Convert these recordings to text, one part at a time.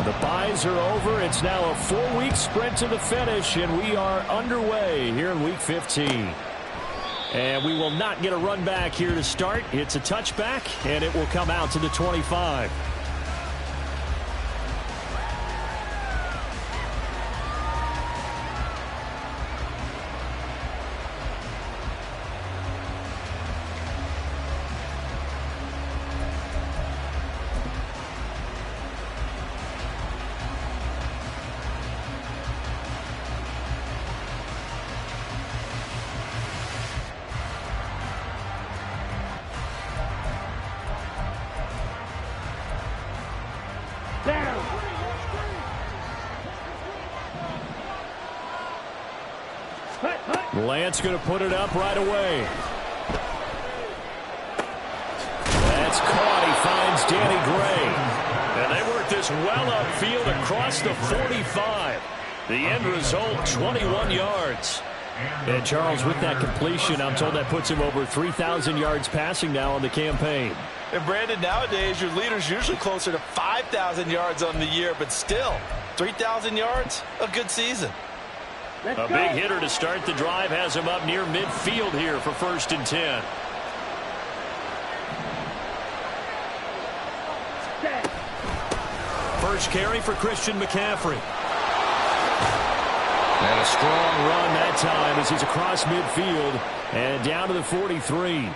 The byes are over. It's now a 4-week sprint to the finish, and we are underway here in Week 15. And we will not get a run back here to start. It's a touchback, and it will come out to the 25. Lance going to put it up right away. That's caught. He finds Danny Gray. And they work this well upfield across the 45. The end result, 21 yards. And Charles, with that completion, I'm told that puts him over 3,000 yards passing now on the campaign. And Brandon, nowadays your leader's usually closer to 5,000 yards on the year, but still, 3,000 yards, a good season. A big hitter to start the drive has him up near midfield here for 1st and 10. First carry for Christian McCaffrey. And a strong run that time as he's across midfield and down to the 43.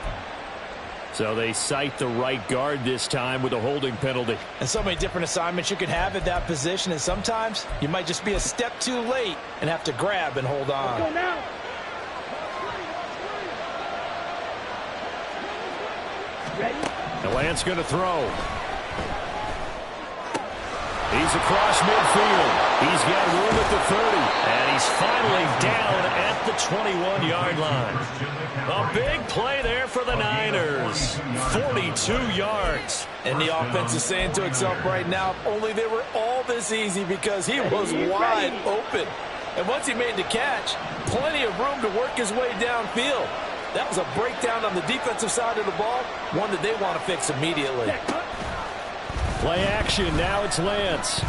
So they cite the right guard this time with a holding penalty. And so many different assignments you could have at that position, and sometimes you might just be a step too late and have to grab and hold on. Let's go now. Ready? The Lance going to throw. He's across midfield. He's got room at the 30. And he's finally down at the 21-yard line. A big play there for the Niners. 42 yards. And the offense is saying to itself right now, if only they were all this easy, because he was wide open. And once he made the catch, plenty of room to work his way downfield. That was a breakdown on the defensive side of the ball, one that they want to fix immediately. Play action. Now it's Lance.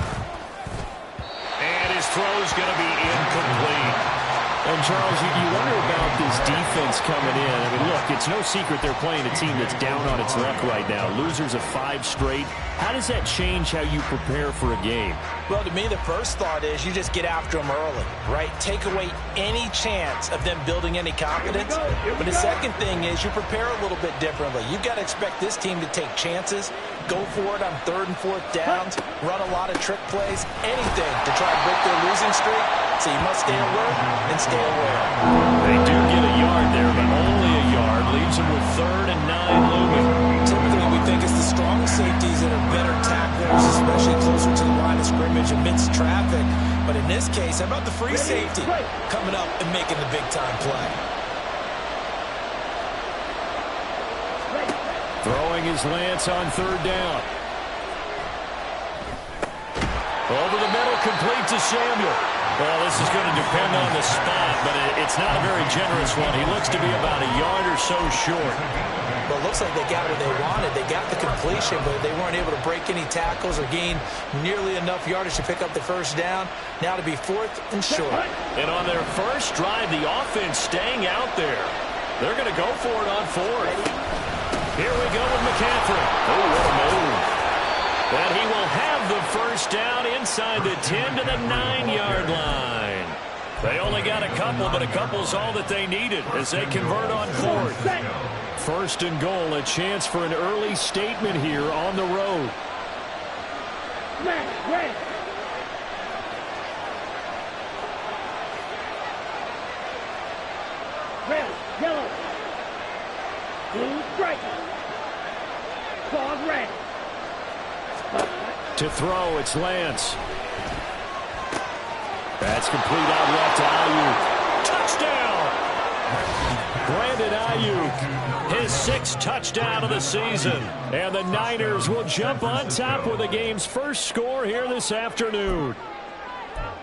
And his throw's going to be incomplete. And, Charles, you wonder about this defense coming in. I mean, look, it's no secret they're playing a team that's down on its luck right now. Losers of 5 straight. How does that change how you prepare for a game? Well, to me, the first thought is you just get after them early, right? Take away any chance of them building any confidence. But the second thing is you prepare a little bit differently. You've got to expect this team to take chances, go for it on 3rd and 4th downs, run a lot of trick plays, anything to try and break their losing streak. So you must stay alert and stay aware. They do get a yard there, but only a yard. Leaves them with 3rd and 9 looming. Typically, we think it's the strong safeties that are better tacklers, especially closer to the line of scrimmage amidst traffic. But in this case, how about the free safety coming up and making the big-time play? Throwing his Lance on 3rd down. Over the middle, complete to Samuel. Well, this is going to depend on the spot, but it's not a very generous one. He looks to be about a yard or so short. Well, it looks like they got what they wanted. They got the completion, but they weren't able to break any tackles or gain nearly enough yardage to pick up the 1st down. Now to be 4th and short. And on their first drive, the offense staying out there. They're going to go for it on 4th. Here we go with McCaffrey. Oh, what a move. And he will have the 1st down inside the 10 to the 9-yard line. They only got a couple, but a couple's all that they needed as they convert on 4th. 1st and goal, a chance for an early statement here on the road. Red. Red, yellow. Blue, striker. Claws red. To throw, it's Lance. That's complete out left to Ayuk. Touchdown! Brandon Ayuk, his 6th touchdown of the season. And the Niners will jump on top with the game's first score here this afternoon.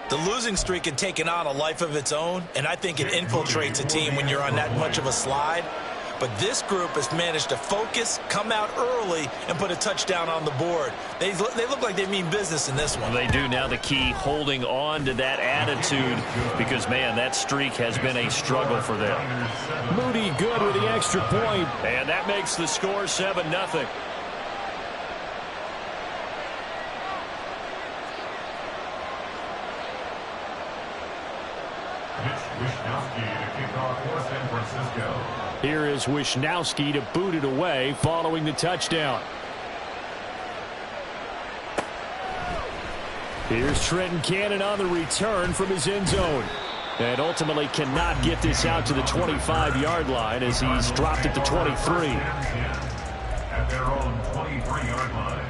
The losing streak had taken on a life of its own, and I think it infiltrates a team when you're on that much of a slide. But this group has managed to focus, come out early, and put a touchdown on the board. They look like they mean business in this one. They do. Now the key, holding on to that attitude, because, man, that streak has been a struggle for them. Moody good with the extra point, and that makes the score 7-0. Here is Wishnowski to boot it away following the touchdown. Here's Trenton Cannon on the return from his end zone. And ultimately cannot get this out to the 25-yard line as he's dropped it to 23. At their own 23-yard line.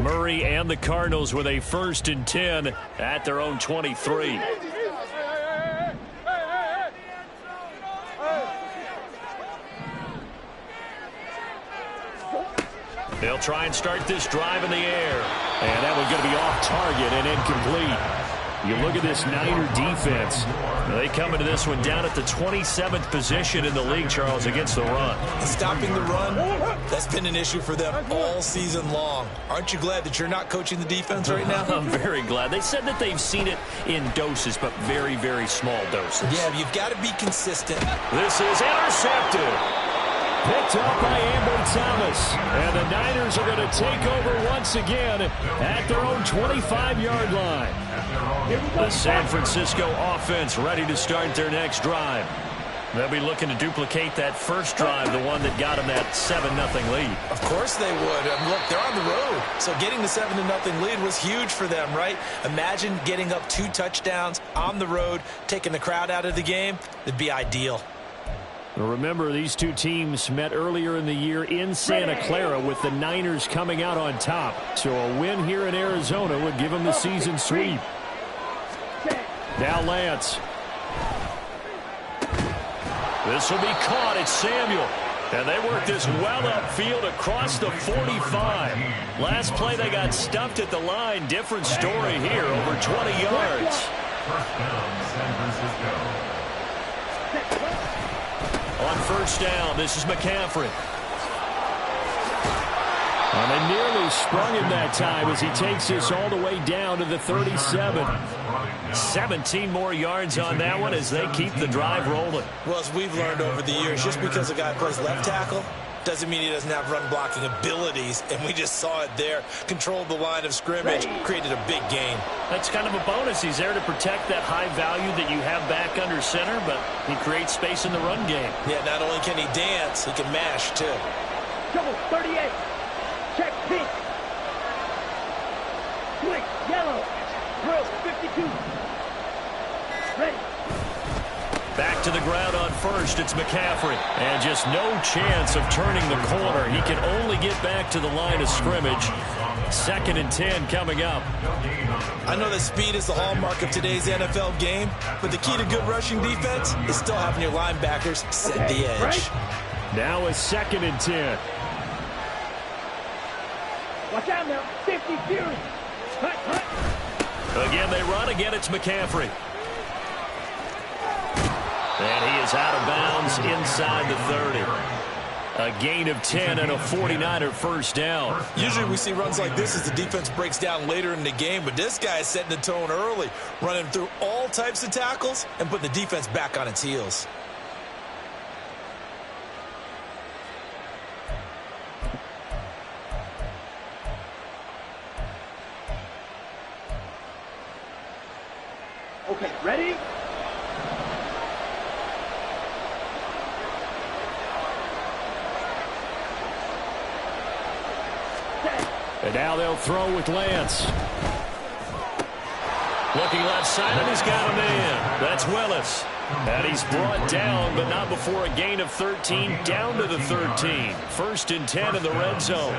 Murray and the Cardinals with a 1st and 10 at their own 23. They'll try and start this drive in the air. And that one's going to be off target and incomplete. You look at this Niner defense. They come into this one down at the 27th position in the league, Charles, against the run. Stopping the run, that's been an issue for them all season long. Aren't you glad that you're not coaching the defense right now? I'm very glad. They said that they've seen it in doses, but very, very small doses. Yeah, you've got to be consistent. This is intercepted. Picked up by Ambry Thomas. And the Niners are going to take over once again at their own 25-yard line. The San Francisco offense ready to start their next drive. They'll be looking to duplicate that first drive, the one that got them that 7-0 lead. Of course they would. Look, they're on the road. So getting the 7-0 lead was huge for them, right? Imagine getting up 2 touchdowns on the road, taking the crowd out of the game. It'd be ideal. Remember, these two teams met earlier in the year in Santa Clara with the Niners coming out on top. So a win here in Arizona would give them the season sweep. Now Lance. This will be caught. It's Samuel. And they work this well upfield across the 45. Last play they got stuffed at the line. Different story here, over 20 yards. First down, San Francisco. On first down, this is McCaffrey. And they nearly sprung him that time as he takes this all the way down to the 37. 17 more yards on that one as they keep the drive rolling. Well, as we've learned over the years, just because a guy plays left tackle doesn't mean he doesn't have run-blocking abilities, and we just saw it there. Controlled the line of scrimmage, created a big gain. That's kind of a bonus. He's there to protect that high value that you have back under center, but he creates space in the run game. Yeah, not only can he dance, he can mash, too. Double 38. Check pink. Swing yellow. Drill 52. Ready. Back to the ground on first. It's McCaffrey. And just no chance of turning the corner. He can only get back to the line of scrimmage. 2nd and 10 coming up. I know that speed is the hallmark of today's NFL game, but the key to good rushing defense is still having your linebackers set the edge. Now a 2nd and 10. Watch out now. 50 Fury. Hut, hut. Again, they run. Again, it's McCaffrey. And he is out of bounds inside the 30. A gain of 10 and a 49er first down. Usually we see runs like this as the defense breaks down later in the game, but this guy is setting the tone early, running through all types of tackles and putting the defense back on its heels. Okay, ready? And now they'll throw with Lance. Looking left side, and he's got him in. That's Willis. And he's brought down, but not before a gain of 13, down to the 13. 1st and 10 in the red zone.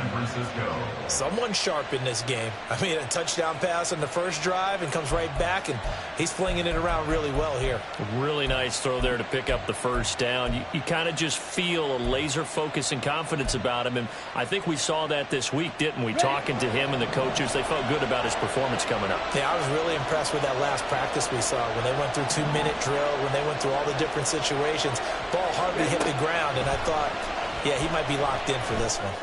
Someone sharp in this game. I mean, a touchdown pass on the first drive and comes right back, and he's flinging it around really well here. Really nice throw there to pick up the first down. You kind of just feel a laser focus and confidence about him, and I think we saw that this week, didn't we? Talking to him and the coaches, they felt good about his performance coming up. Yeah, I was really impressed with that last practice we saw when they went through 2-minute drill, when they went through all the different situations. Ball hardly hit the ground, and I thought, yeah, he might be locked in for this one.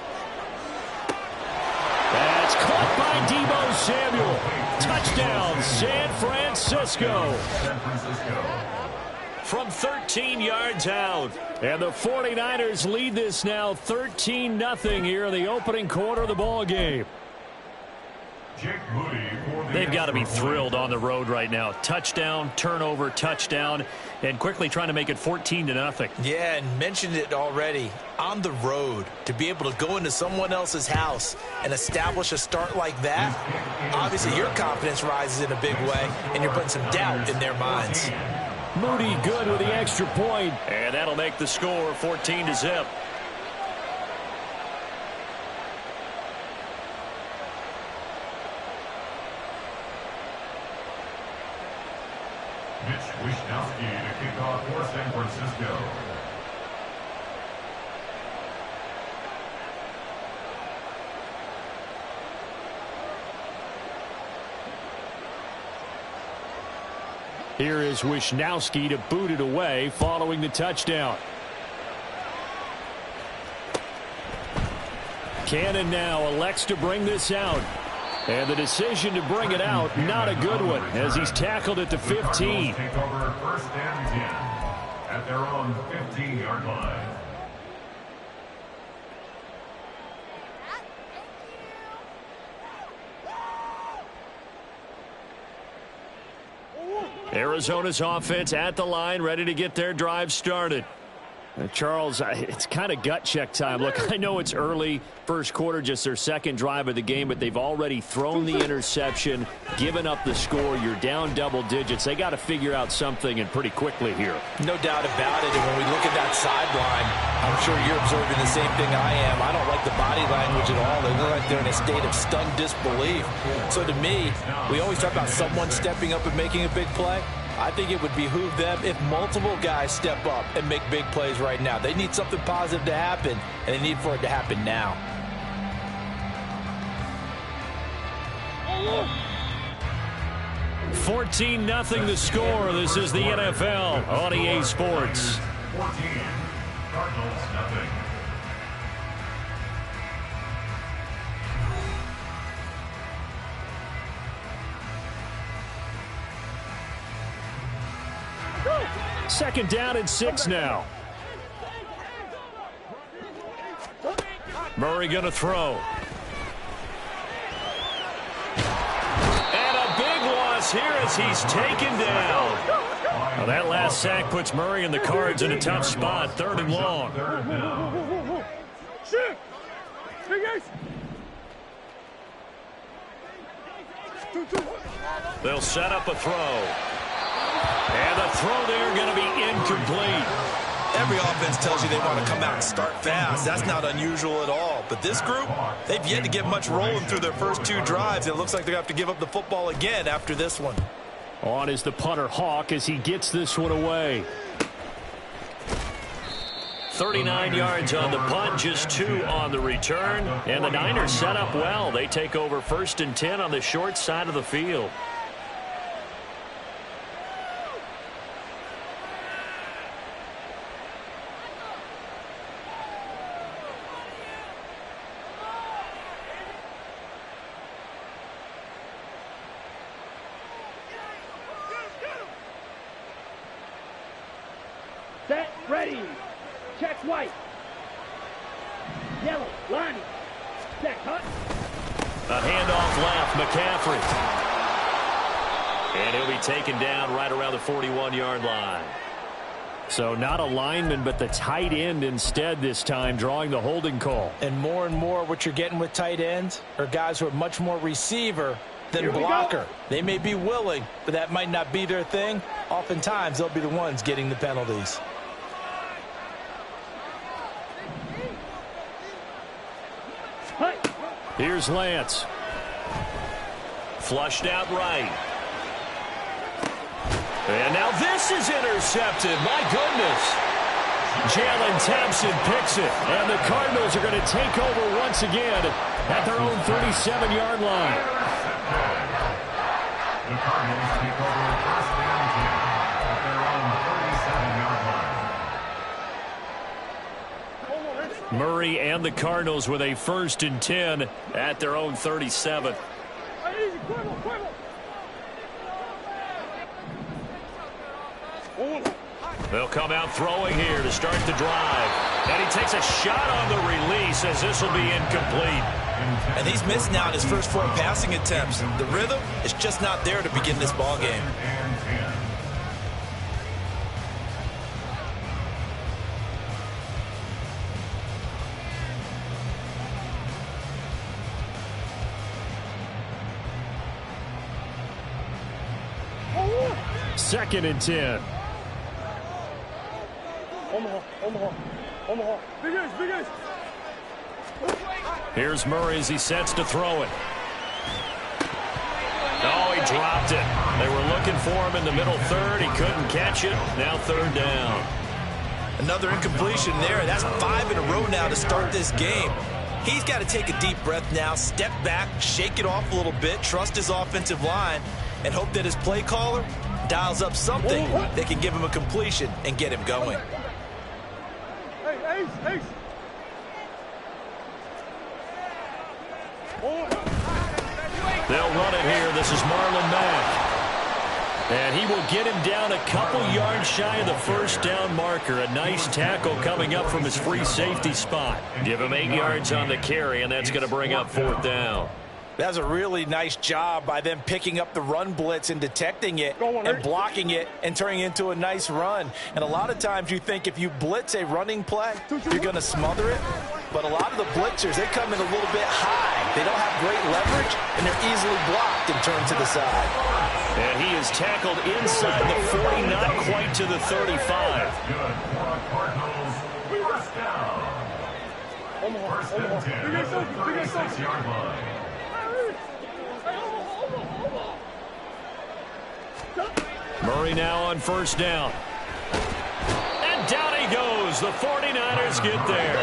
That's caught by Deebo Samuel. Touchdown, San Francisco. From 13 yards out. And the 49ers lead this now 13-0 here in the opening quarter of the ball game. They've got to be thrilled on the road right now. Touchdown, turnover, touchdown, and quickly trying to make it 14-0. Yeah, and mentioned it already. On the road, to be able to go into someone else's house and establish a start like that, obviously your confidence rises in a big way, and you're putting some doubt in their minds. Moody good with the extra point, and that'll make the score 14-0. Wishnowski to kick off for San Francisco. Here is Wishnowski to boot it away following the touchdown. Cannon now elects to bring this out. And the decision to bring it out, not a good one, as he's tackled at the 15. Take over 1st and 10 at their own 15-yard line. Arizona's offense at the line, ready to get their drive started. Charles, it's kind of gut check time. Look, I know it's early, first quarter, just their second drive of the game, but they've already thrown the interception, given up the score. You're down double digits. They got to figure out something, and pretty quickly here. No doubt about it, and when we look at that sideline, I'm sure you're observing the same thing I am. I don't like the body language at all. They look like they're in a state of stunned disbelief. So to me, we always talk about someone stepping up and making a big play. I think it would behoove them if multiple guys step up and make big plays right now. They need something positive to happen, and they need for it to happen now. Oh. 14-0 the score. This is the NFL on EA Sports. 14, Cardinals nothing. Second down and 6 now. Murray going to throw. And a big loss here as he's taken down. Well, that last sack puts Murray and the Cards in a tough spot, 3rd and long. They'll set up a throw. And the throw there going to be incomplete. Every offense tells you they want to come out and start fast. That's not unusual at all. But this group, they've yet to get much rolling through their first 2 drives. It looks like they're going to have to give up the football again after this one. On is the punter Hawk as he gets this one away. 39 yards on the punt, just 2 on the return. And the Niners set up well. They take over 1st and 10 on the short side of the field. Set, ready. Check white. Yellow, line. Set, cut. A handoff left, McCaffrey. And he'll be taken down right around the 41-yard line. So not a lineman, but the tight end instead this time, drawing the holding call. And more what you're getting with tight ends are guys who are much more receiver than blocker. They may be willing, but that might not be their thing. Oftentimes, they'll be the ones getting the penalties. Here's Lance. Flushed out right. And now this is intercepted. My goodness. Jalen Thompson picks it. And the Cardinals are going to take over once again at their own 37-yard line. The Cardinals take over first down 10 at their own 37-yard line. Murray and the Cardinals with a 1st and 10 at their own 37. They'll come out throwing here to start the drive. And he takes a shot on the release as this will be incomplete. And he's missed now in his first 4 passing attempts. The rhythm is just not there to begin this ball game. Second and 10. Here's Murray as he sets to throw it. Oh, he dropped it. They were looking for him in the middle third. He couldn't catch it. Now 3rd down. Another incompletion there. That's 5 in a row now to start this game. He's got to take a deep breath now, step back, shake it off a little bit, trust his offensive line, and hope that his play caller dials up something that can give him a completion and get him going. They'll run it here. This is Marlon Mack. And he will get him down a couple yards shy of the 1st down marker. A nice tackle coming up from his free safety spot. Give him 8 yards on the carry, and that's going to bring up 4th down. That was a really nice job by them picking up the run blitz and detecting it and blocking it and turning it into a nice run. And a lot of times you think if you blitz a running play, you're going to smother it. But a lot of the blitzers, they come in a little bit high. They don't have great leverage, and they're easily blocked and turned to the side. And he is tackled inside the 40, not quite to the 35. Good for Cardinals. First down. First and 10 at the 36-yard line. Murray now on 1st down. And down he goes. The 49ers get there.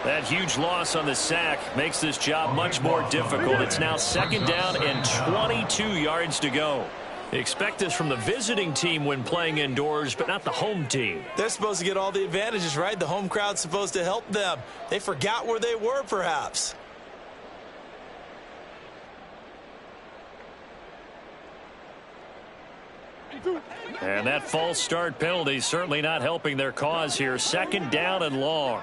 That huge loss on the sack makes this job much more difficult. It's now 2nd down and 22 yards to go. Expect this from the visiting team when playing indoors, but not the home team. They're supposed to get all the advantages, right? The home crowd's supposed to help them. They forgot where they were, perhaps. And that false start penalty certainly not helping their cause here. 2nd down and long.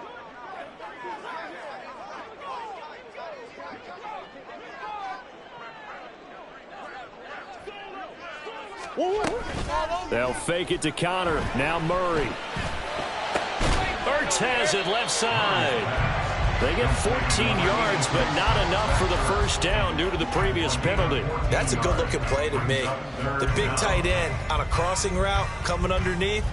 They'll fake it to Connor. Now Murray. Ertz has it left side. They get 14 yards, but not enough for the 1st down due to the previous penalty. That's a good-looking play to me. The big tight end on a crossing route coming underneath.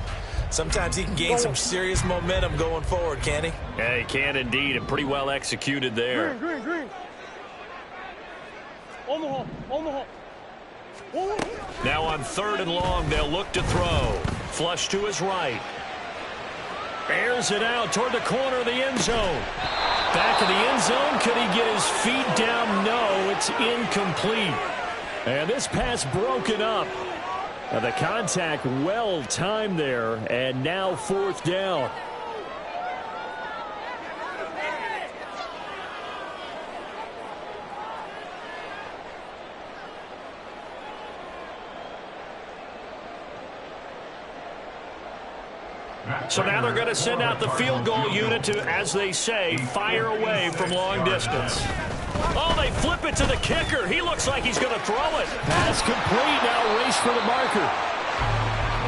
Sometimes he can gain some serious momentum going forward, can't he? Yeah, he can indeed, and pretty well executed there. Green. Omaha. Now on 3rd and long, they'll look to throw. Flush to his right. Airs it out toward the corner of the end zone. Back in the end zone. Could he get his feet down? No, it's incomplete. And this pass broken up. The contact well timed there, and now 4th down. So now they're going to send out the field goal unit to, as they say, fire away from long distance. Oh, they flip it to the kicker. He looks like he's going to throw it. Pass complete. Now race for the marker.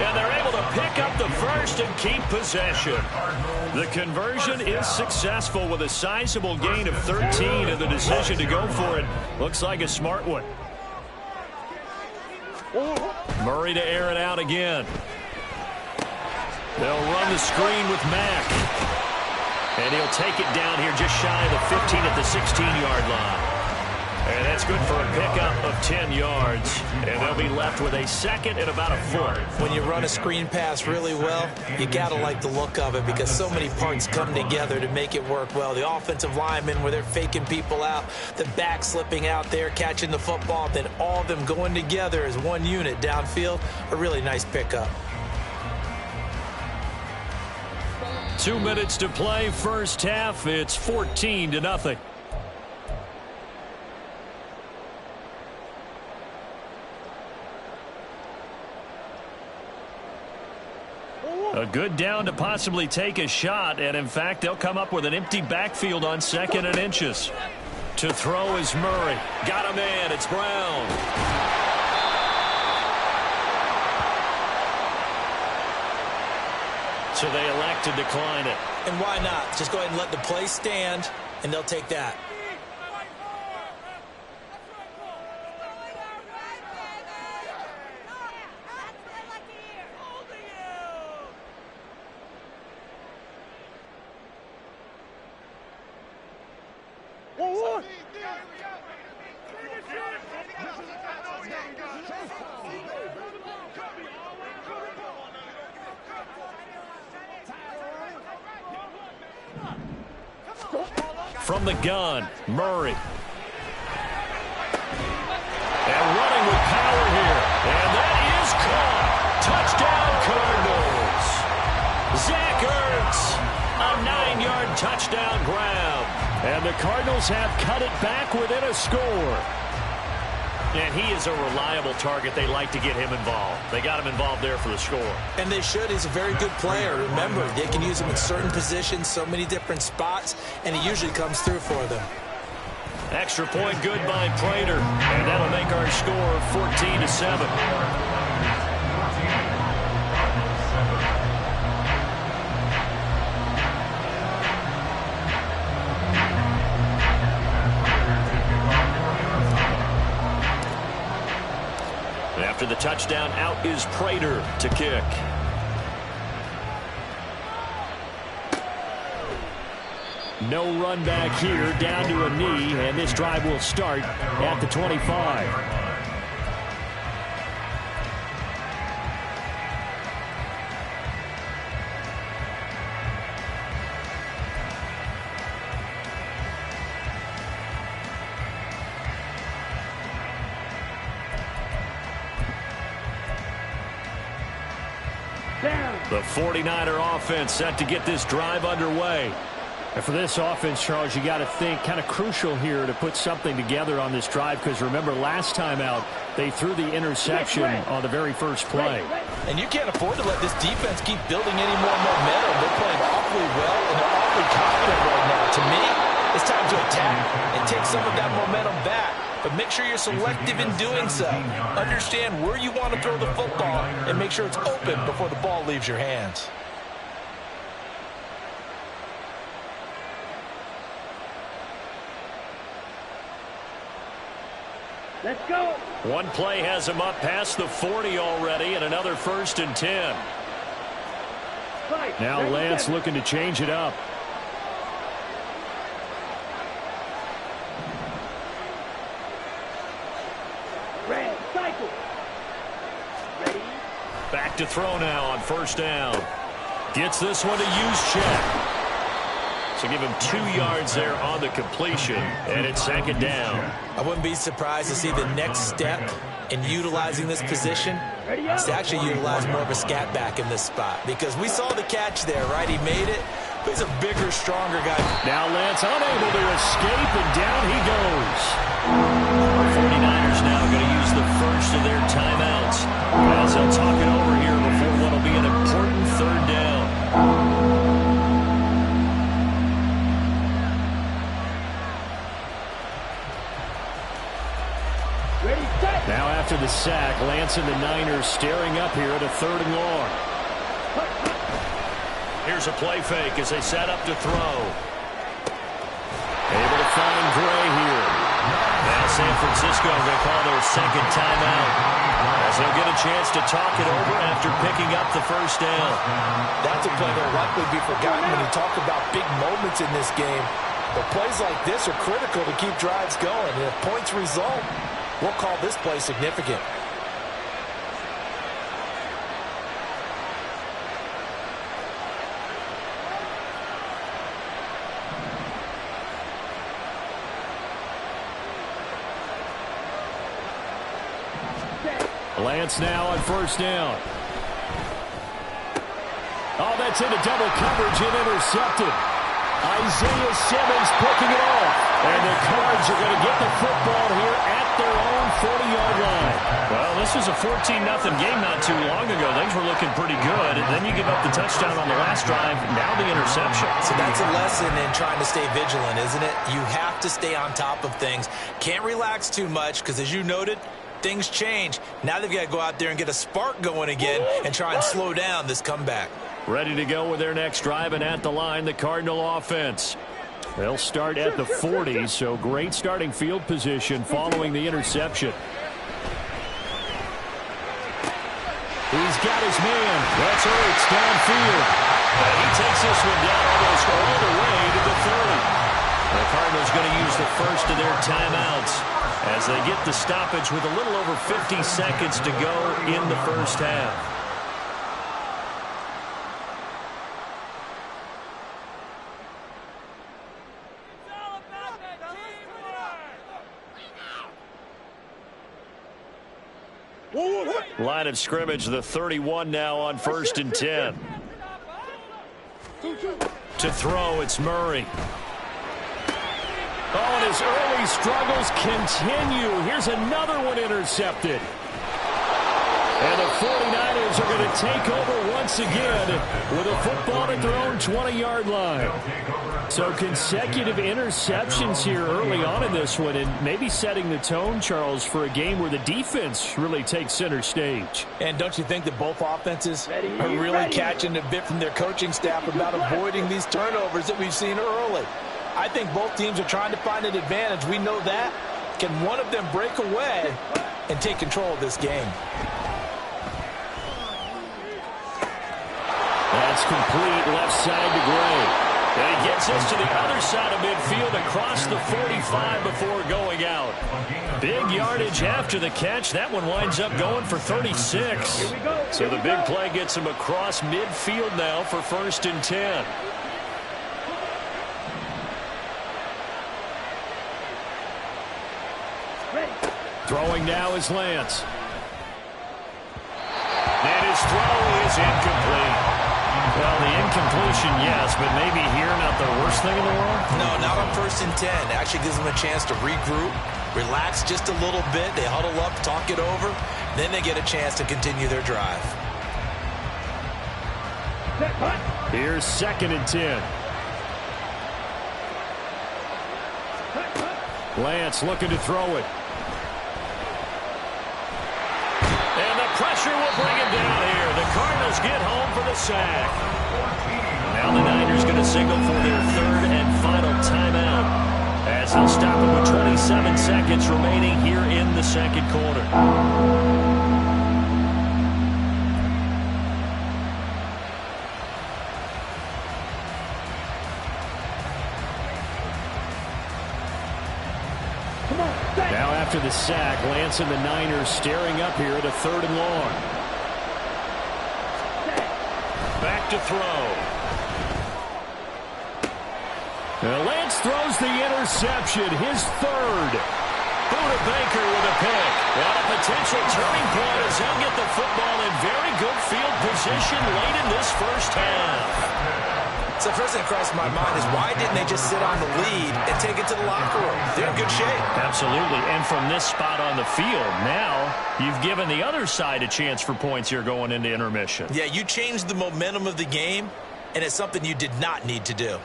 And they're able to pick up the 1st and keep possession. The conversion is successful with a sizable gain of 13, and the decision to go for it looks like a smart one. Murray to air it out again. They'll run the screen with Mack. And he'll take it down here just shy of the 15 at the 16-yard line. And that's good for a pickup of 10 yards. And they'll be left with a second and about a foot. When you run a screen pass really well, you got to like the look of it because so many parts come together to make it work well. The offensive linemen where they're faking people out, the back slipping out there, catching the football, then all of them going together as one unit downfield. A really nice pickup. 2 minutes to play, first half. It's 14-0. A good down to possibly take a shot, and in fact, they'll come up with an empty backfield on 2nd and inches. To throw is Murray. Got a man. It's Brown. So they elect to decline it. And why not? Just go ahead and let the play stand, and they'll take that. From the gun, Murray. And running with power here. And that is caught. Touchdown, Cardinals. Zach Ertz, a 9-yard touchdown grab. And the Cardinals have cut it back within a score. And he is a reliable target. They like to get him involved. They got him involved there for the score. And they should. He's a very good player. Remember, they can use him in certain positions, so many different spots, and he usually comes through for them. Extra point good by Prater. And that'll make our score 14-7. After the touchdown, out is Prater to kick. No run back here, down to a knee, and this drive will start at the 25. The 49er offense set to get this drive underway. And for this offense, Charles, you got to think kind of crucial here to put something together on this drive because remember last time out they threw the interception on the very first play. And you can't afford to let this defense keep building any more momentum. They're playing awfully well and they're awfully confident right now. To me, it's time to attack and take some of that momentum back. But make sure you're selective in doing so. Understand where you want to throw the football and make sure it's open before the ball leaves your hands. Let's go. One play has him up past the 40 already and another 1st and 10. Now Lance looking to change it up. Back to throw now on 1st down. Gets this one to Juszczyk. So give him 2 yards there on the completion, and it's 2nd down. I wouldn't be surprised to see the next step in utilizing this position is to actually utilize more of a scat back in this spot because we saw the catch there, right? He made it, but he's a bigger, stronger guy. Now Lance unable to escape, and down he goes. Our 49ers now going to use the first of their timeouts as they'll talk it over here before what will be an important 3rd down. Now after the sack, Lance and the Niners staring up here at a 3rd and long. Here's a play fake as they set up to throw. Able to find Gray here. Now San Francisco going to call their second timeout, as they'll get a chance to talk it over after picking up the first down. That's a play that will likely be forgotten when you talk about big moments in this game. But plays like this are critical to keep drives going. And if points result, we'll call this play significant. Lance now on first down. Oh, that's into double coverage and intercepted. Isaiah Simmons picking it off. And the Cards are going to get the football here at their own 40-yard line. Well, this was a 14-0 game not too long ago. Things were looking pretty good. And then you give up the touchdown on the last drive. Now the interception. So that's a lesson in trying to stay vigilant, isn't it? You have to stay on top of things. Can't relax too much because, as you noted, things change. Now they've got to go out there and get a spark going again and try and slow down this comeback. Ready to go with their next drive, and at the line, the Cardinal offense. They'll start at the 40, so great starting field position following the interception. He's got his man. That's Ertz downfield. And he takes this one down almost all the way to the 30. The Cardinals going to use the first of their timeouts as they get the stoppage with a little over 50 seconds to go in the first half. Line of scrimmage, the 31 now on 1st and 10. To throw, it's Murray. Oh, and his early struggles continue. Here's another one intercepted. And the 49ers are going to take over once again with a football at their own 20-yard line. So consecutive interceptions here early on in this one, and maybe setting the tone, Charles, for a game where the defense really takes center stage. And don't you think that both offenses are really catching a bit from their coaching staff about avoiding these turnovers that we've seen early? I think both teams are trying to find an advantage. We know that. Can one of them break away and take control of this game? That's complete left side to Gray. And he gets us to the other side of midfield across the 45 before going out. Big yardage after the catch. That one winds up going for 36. So the big play gets him across midfield now for 1st and 10. Throwing now is Lance. And his throw is incomplete. Well, the incompletion, yes, but maybe here not the worst thing in the world? No, not on 1st and 10. It actually gives them a chance to regroup, relax just a little bit. They huddle up, talk it over. Then they get a chance to continue their drive. Here's 2nd and 10. Lance looking to throw it. And the pressure will bring him down here. The Cardinals get home for the sack. Now the Niners going to signal for their 3rd and final timeout, as they'll stop it with 27 seconds remaining here in the 2nd quarter. Now after the sack, Lance and the Niners staring up here at a 3rd and long. Back to throw. Now Lance throws the interception, his 3rd. Buda Baker with a pick. And a potential turning point as he'll get the football in very good field position late in this first half. So the first thing that crossed my mind is, why didn't they just sit on the lead and take it to the locker room? They're in good shape. Absolutely. And from this spot on the field, now you've given the other side a chance for points here going into intermission. Yeah, you changed the momentum of the game, and it's something you did not need to do.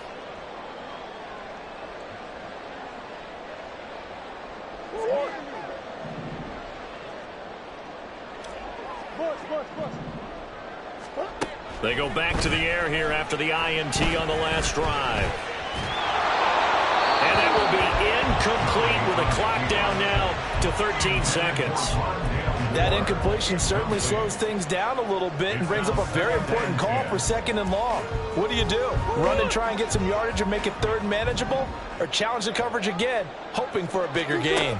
They go back to the air here after the INT on the last drive. And that will be Incomplete with a clock down now to 13 seconds. That incompletion certainly slows things down a little bit and brings up a very important call for 2nd and long. What do? Run and try and get some yardage and make it 3rd and manageable? Or challenge the coverage again, hoping for a bigger gain?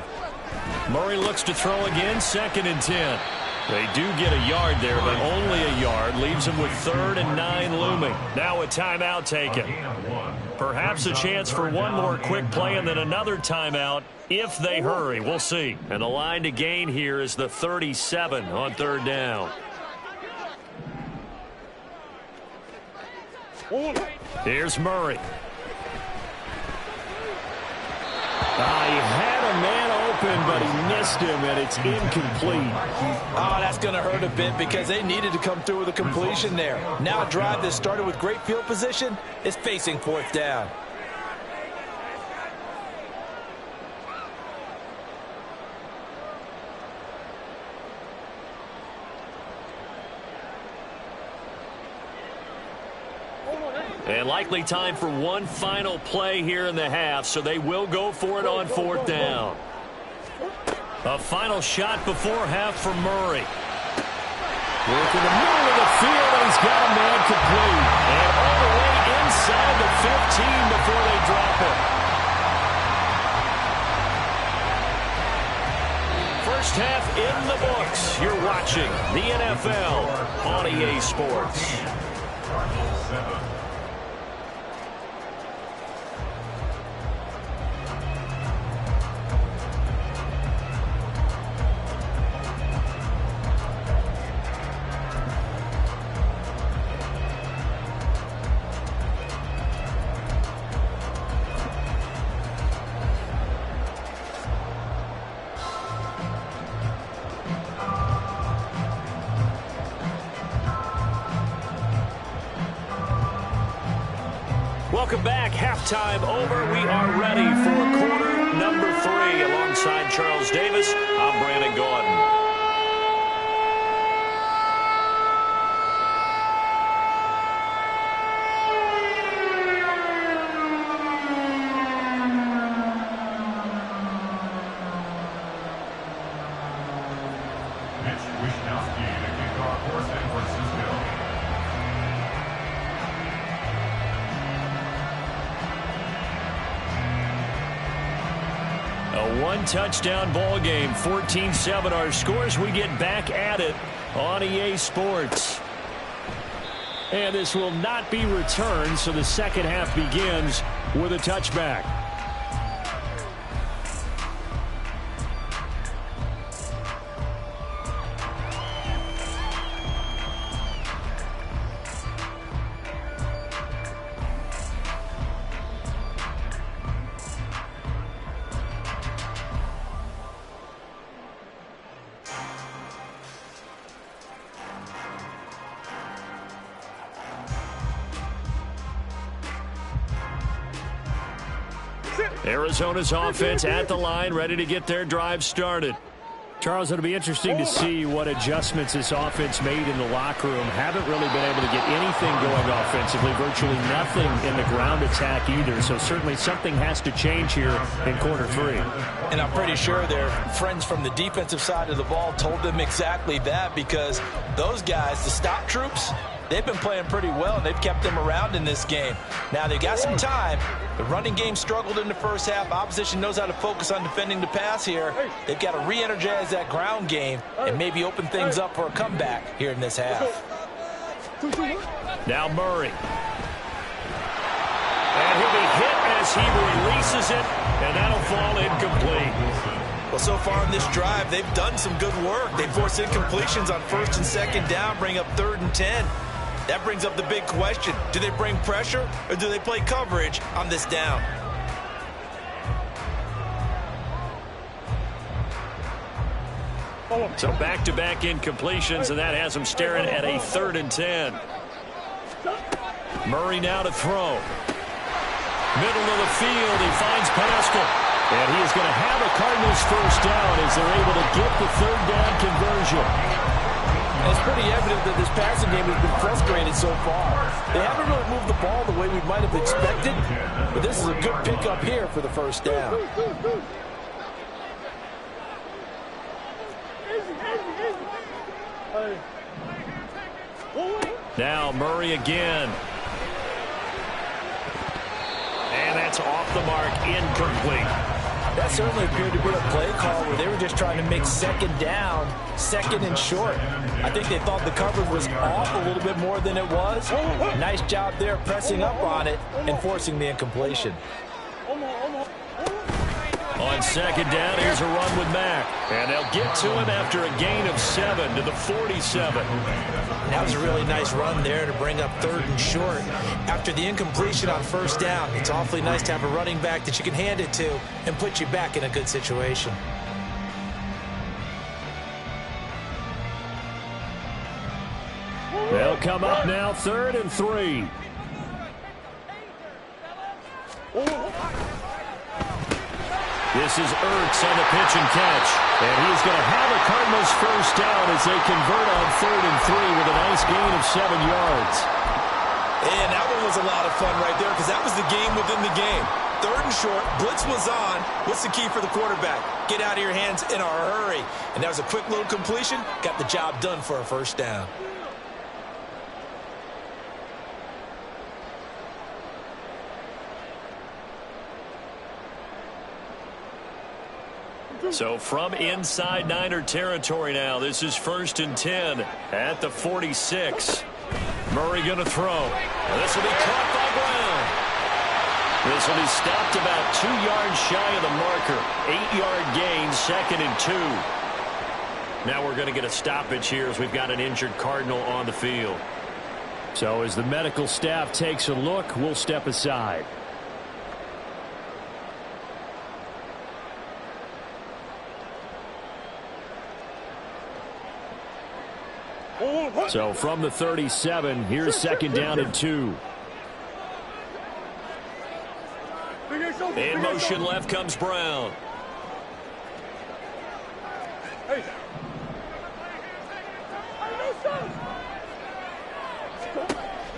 Murray looks to throw again, 2nd and 10. They do get a yard there, but only a yard. Leaves them with 3rd and 9 looming. Now a timeout taken. Perhaps a chance for one more quick play and then another timeout if they hurry. We'll see. And the line to gain here is the 37 on 3rd down. Here's Murray. He had a man open, but he missed him, and it's incomplete. Oh, that's going to hurt a bit because they needed to come through with a completion there. Now a drive that started with great field position is facing 4th down. And likely time for one final play here in the half, so they will go for it on 4th down. A final shot before half for Murray. Working the middle of the field, and he's got a man complete. And all the way inside the 15 before they drop it. First half in the books. You're watching the NFL on EA Sports. Welcome back. Halftime over. We are ready for quarter number 3. Alongside Charles Davis, I'm Brandon Gordon. Touchdown ball game, 14-7 our scores. We get back at it on EA Sports. And this will not be returned, so the second half begins with a touchback. Arizona's offense at the line, ready to get their drive started. Charles, it'll be interesting to see what adjustments this offense made in the locker room. Haven't really been able to get anything going offensively, virtually nothing in the ground attack either. So certainly something has to change here in quarter 3. And I'm pretty sure their friends from the defensive side of the ball told them exactly that, because those guys, the stop troops, they've been playing pretty well, and they've kept them around in this game. Now, they've got some time. The running game struggled in the first half. Opposition knows how to focus on defending the pass here. They've got to re-energize that ground game and maybe open things up for a comeback here in this half. Now Murray. And he'll be hit as he releases it, and that'll fall incomplete. Well, so far in this drive, they've done some good work. They force incompletions on 1st and 2nd down, bring up 3rd and 10. That brings up the big question. Do they bring pressure, or do they play coverage on this down? So back-to-back incompletions, and that has them staring at a 3rd and 10. Murray now to throw. Middle of the field, he finds Pascal. And he is going to have a Cardinals first down as they're able to get the 3rd down conversion. It's pretty evident that this passing game has been frustrated so far. They haven't really moved the ball the way we might have expected, but this is a good pickup here for the first down. Now Murray again. And that's off the mark, incomplete. That certainly appeared to be a play call where they were just trying to make second down, second and short. I think they thought the coverage was off a little bit more than it was. Nice job there pressing up on it and forcing the incompletion. On second down, here's a run with Mack. And they'll get to him after a gain of 7 to the 47. That was a really nice run there to bring up third and short. After the incompletion on first down, it's awfully nice to have a running back that you can hand it to and put you back in a good situation. They'll come up now, 3rd and 3. This is Ertz on the pitch and catch. And he's going to have a Cardinals first down as they convert on 3rd and 3 with a nice gain of 7 yards. And that one was a lot of fun right there because that was the game within the game. 3rd and short, blitz was on. What's the key for the quarterback? Get out of your hands in a hurry. And that was a quick little completion. Got the job done for a first down. So from inside Niner territory now, this is 1st and 10 at the 46. Murray going to throw. This will be caught by Brown. This will be stopped about 2 yards shy of the marker. 8-yard gain, 2nd and 2. Now we're going to get a stoppage here as we've got an injured Cardinal on the field. So as the medical staff takes a look, we'll step aside. So from the 37, here's 2nd down and 2. In motion left comes Brown.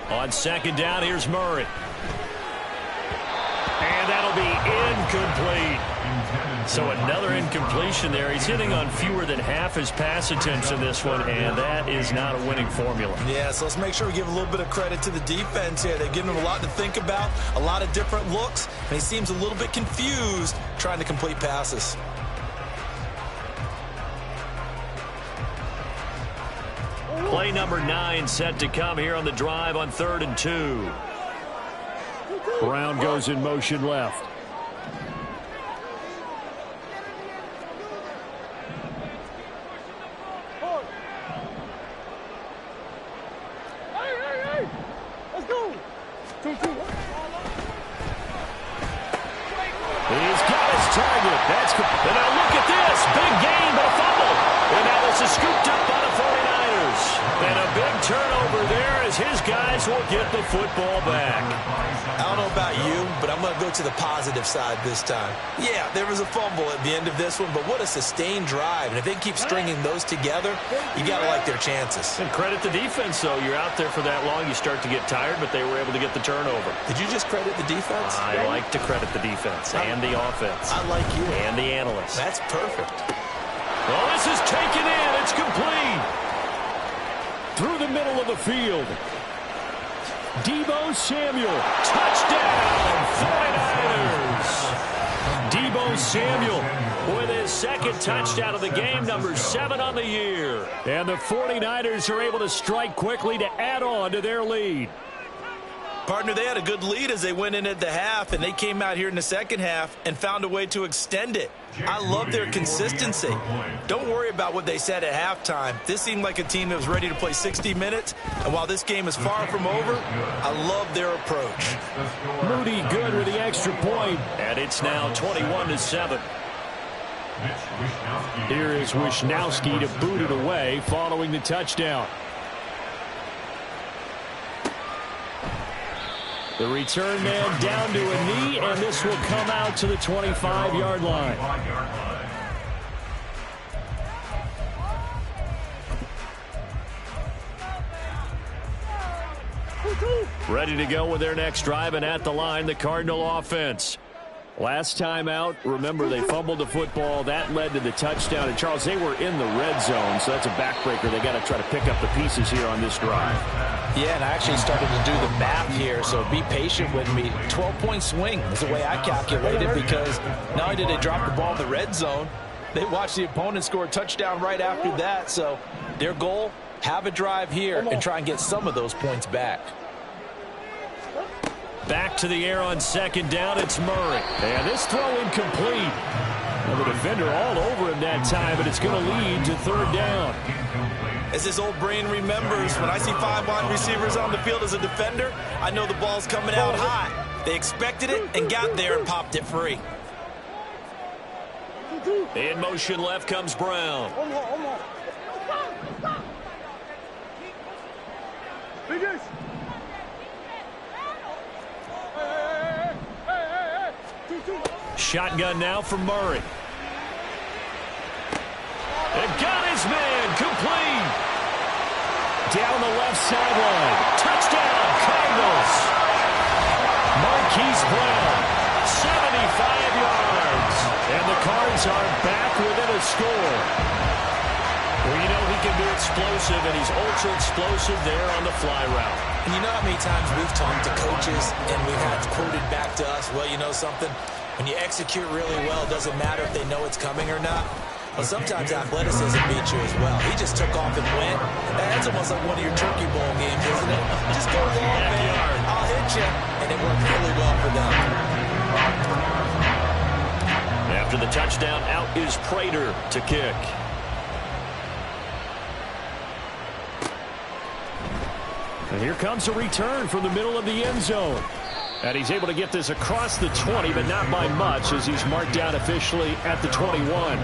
On 2nd down, here's Murray. And that'll be incomplete. So another incompletion there. He's hitting on fewer than half his pass attempts in this one, and that is not a winning formula. Yeah, so let's make sure we give a little bit of credit to the defense here. They've given him a lot to think about, a lot of different looks, and he seems a little bit confused trying to complete passes. Play number 9 set to come here on the drive on 3rd and 2. Brown goes in motion left. He's got his target. And now look at this. Big gain, but a fumble. And now this is scooped up by the 49ers. And a big turnover there as his guys will get the football back. I don't know about you, but I'm going to go to the positive side this time. Yeah, there was a fumble at the end of this one, but what a sustained drive. And if they keep stringing those together, you got to like their chances. And credit the defense, though. You're out there for that long, you start to get tired, but they were able to get the turnover. Did you just credit the defense? I like to credit the defense and the offense. I like you. And the analysts. That's perfect. Well, this is taken in. It's complete. Through the middle of the field. Deebo Samuel. Touchdown, 49ers. Deebo Samuel with his 2nd touchdown of the game, number 7 on the year. And the 49ers are able to strike quickly to add on to their lead. Partner, they had a good lead as they went in at the half, and they came out here in the second half and found a way to extend it. I love their consistency. Don't worry about what they said at halftime. This seemed like a team that was ready to play 60 minutes, and while this game is far from over, I love their approach. Moody good with the extra point, and it's now 21-7. Here is Wishnowski to boot it away following the touchdown. The return man down to a knee, and this will come out to the 25-yard line. Ready to go with their next drive, and at the line, the Cardinal offense. Last time out, remember, they fumbled the football. That led to the touchdown. And, Charles, they were in the red zone, so that's a backbreaker. They got to try to pick up the pieces here on this drive. Yeah, and I actually started to do the math here, so be patient with me. 12-point swing is the way I calculate it, because not only did they drop the ball in the red zone, they watched the opponent score a touchdown right after that. So their goal, have a drive here and try and get some of those points back. Back to the air on second down, it's Murray. And this throw incomplete. Well, the defender all over him that time, but it's going to lead to third down. As this old brain remembers, when I see 5 wide receivers on the field as a defender, I know the ball's coming out hot. They expected it and got there and popped it free. In motion left comes Brown. Shotgun now for Murray. They've got his man, complete. Down the left sideline. Touchdown, Cardinals. Marquise Brown, 75 yards. And the Cards are back within a score. Well, you know he can be explosive, and he's ultra explosive there on the fly route. And you know how many times we've talked to coaches and we've had quoted back to us, well, you know something? When you execute really well, it doesn't matter if they know it's coming or not. Well, sometimes athleticism beats you as well. He just took off and went. That's almost like one of your turkey bowl games, isn't it? Just go long, man. I'll hit you. And it worked really well for them. After the touchdown, out is Prater to kick. And here comes a return from the middle of the end zone. And he's able to get this across the 20, but not by much, as he's marked down officially at the 21.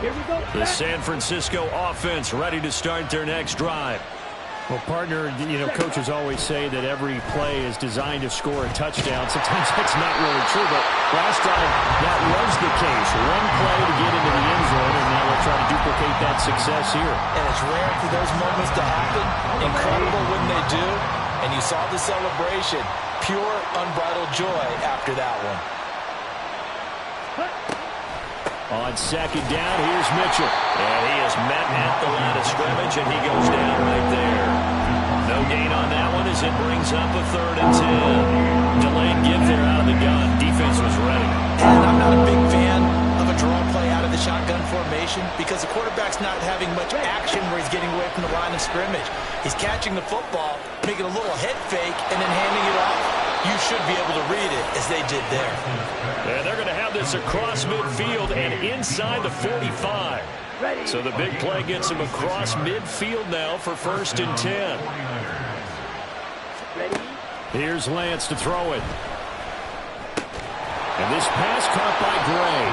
Here we go. The San Francisco offense ready to start their next drive. Well, partner, you know, coaches always say that every play is designed to score a touchdown. Sometimes that's not really true, but last time that was the case. One play to get into the end zone, and now we'll try to duplicate that success here. And it's rare for those moments to happen. Incredible when they do. And you saw the celebration. Pure, unbridled joy after that one. On second down, here's Mitchell. And he is met at the line of scrimmage, and he goes down right there. No gain on that one as it brings up a 3rd and 10. Delayed give there out of the gun. Defense was ready. And I'm not a big fan of a draw play out of the shotgun formation because the quarterback's not having much action where he's getting away from the line of scrimmage. He's catching the football, making a little head fake, and then handing it off. You should be able to read it as they did there. And they're going to have this across midfield and inside the 45. So the big play gets him across midfield now for 1st and 10. Here's Lance to throw it. And this pass caught by Gray.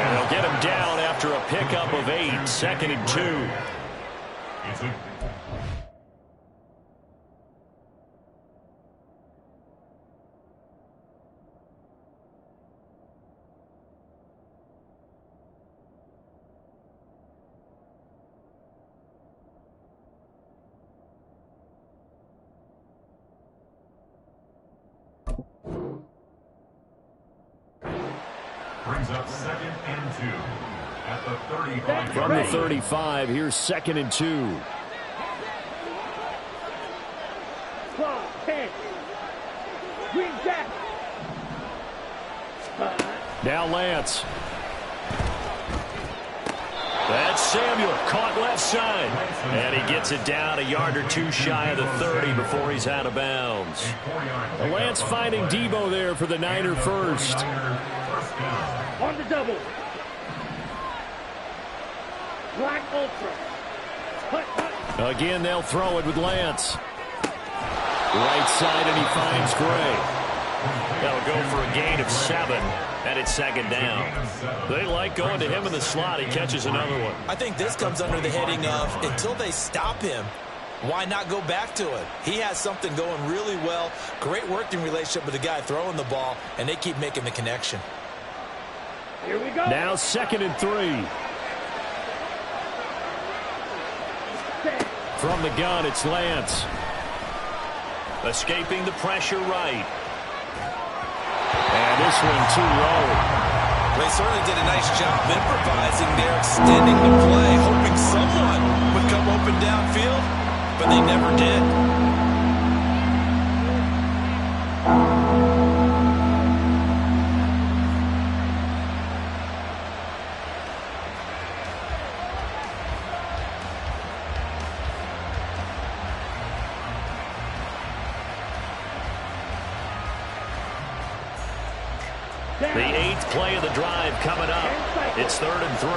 And they'll get him down after a pickup of 8. 2nd and 2. Brings up 2nd and 2 at the 35. From the 35, here's 2nd and 2. 12, 10. Green Jack. Now Lance. That's Samuel, caught left side. And he gets it down a yard or two shy of the 30 before he's out of bounds. Lance finding Debo there for the Niner first. On the double. Black Ultra. Again, they'll throw it with Lance. Right side, and he finds Gray. That'll go for a gain of 7, and it's 2nd down. They like going to him in the slot. He catches another one. I think this comes under the heading of, until they stop him, why not go back to it? He has something going really well. Great working relationship with the guy throwing the ball, and they keep making the connection. Here we go. Now 2nd and 3. From the gun, it's Lance. Escaping the pressure right. And this one too low. They certainly did a nice job improvising there, extending the play, hoping someone would come open downfield, but they never did. The 8th play of the drive coming up. It's 3rd and 3.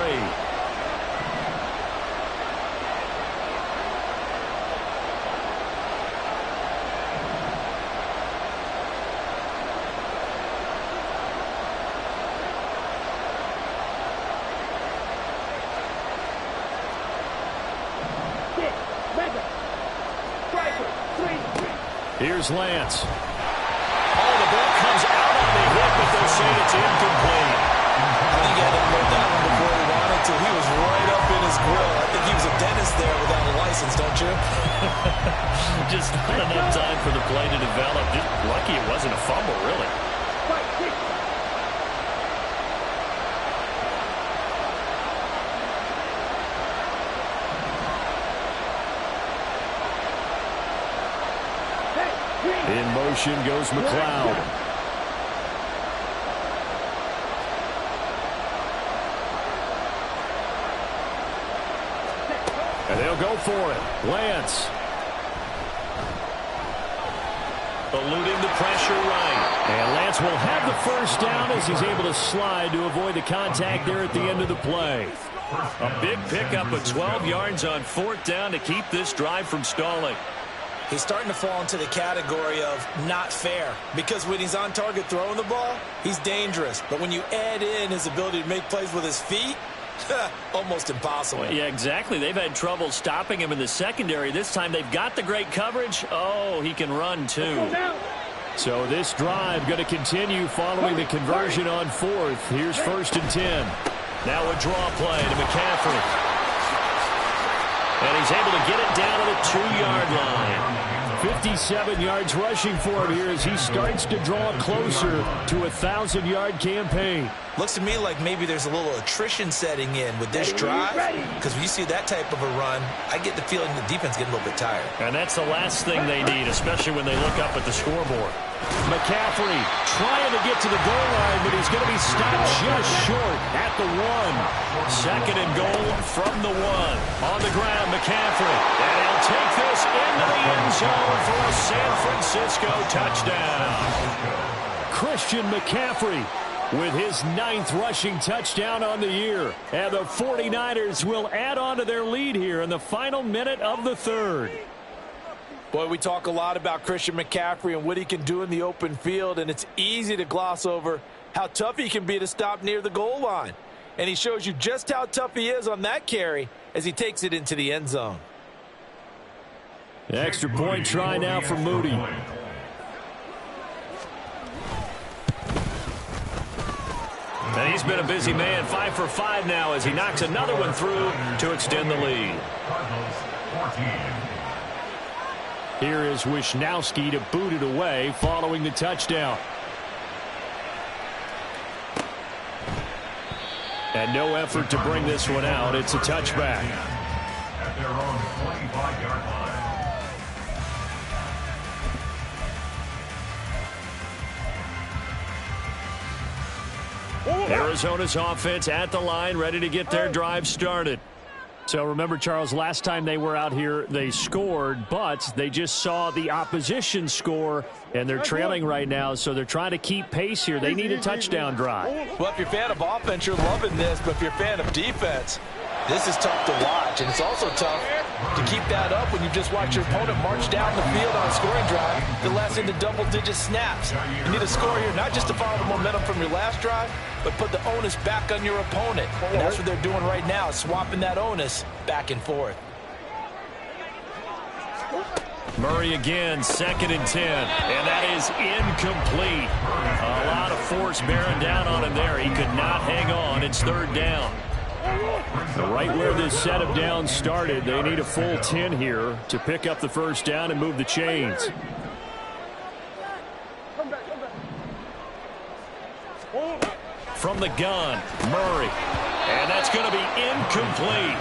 Here's Lance. Oh, the ball comes out on the hit, but they'll say it's incomplete. I think he had to load that one before he wanted to. He was right up in his grill. I think he was a dentist there without a license, don't you? Just not enough time for the play to develop. Just lucky it wasn't a fumble, really. In motion goes McLeod. And they'll go for it. Lance. Eluding the pressure right. And Lance will have the first down as he's able to slide to avoid the contact there at the end of the play. A big pickup of 12 yards on 4th down to keep this drive from stalling. He's starting to fall into the category of not fair, because when he's on target throwing the ball, he's dangerous. But when you add in his ability to make plays with his feet, almost impossible. Well, yeah, exactly. They've had trouble stopping him in the secondary. This time they've got the great coverage. Oh, he can run too. So this drive going to continue following the conversion on 4th. Here's 1st and 10. Now a draw play to McCaffrey. And he's able to get it down to the 2-yard line. 57 yards rushing for him here as he starts to draw closer to a 1,000-yard campaign. Looks to me like maybe there's a little attrition setting in with this drive, because when you see that type of a run, I get the feeling the defense getting a little bit tired. And that's the last thing they need, especially when they look up at the scoreboard. McCaffrey trying to get to the goal line, but he's going to be stopped just short at the 1. 2nd and goal from the 1. On the ground, McCaffrey. And he'll take this into the end zone for a San Francisco touchdown. Christian McCaffrey with his 9th rushing touchdown on the year. And the 49ers will add on to their lead here in the final minute of the 3rd. Boy, we talk a lot about Christian McCaffrey and what he can do in the open field, and it's easy to gloss over how tough he can be to stop near the goal line. And he shows you just how tough he is on that carry as he takes it into the end zone. The extra point try now for Moody. And he's been a busy man, 5 for 5 now as he knocks another one through to extend the lead. Here is Wisnowski to boot it away following the touchdown. And no effort to bring this one out. It's a touchback. At their own 25-yard line. Arizona's offense at the line, ready to get their drive started. So remember, Charles, last time they were out here, they scored, but they just saw the opposition score, and they're trailing right now, so they're trying to keep pace here. They need a touchdown drive. Well, if you're a fan of offense, you're loving this, but if you're a fan of defense, this is tough to watch, and it's also tough to keep that up when you just watch your opponent march down the field on a scoring drive that lasts into double-digit snaps. You need a score here, not just to follow the momentum from your last drive, but put the onus back on your opponent. And that's what they're doing right now, swapping that onus back and forth. Murray again, 2nd and 10. And that is incomplete. A lot of force bearing down on him there. He could not hang on. It's 3rd down. Right where this set of downs started, they need a full 10 here to pick up the 1st down and move the chains. From the gun, Murray. And that's going to be incomplete.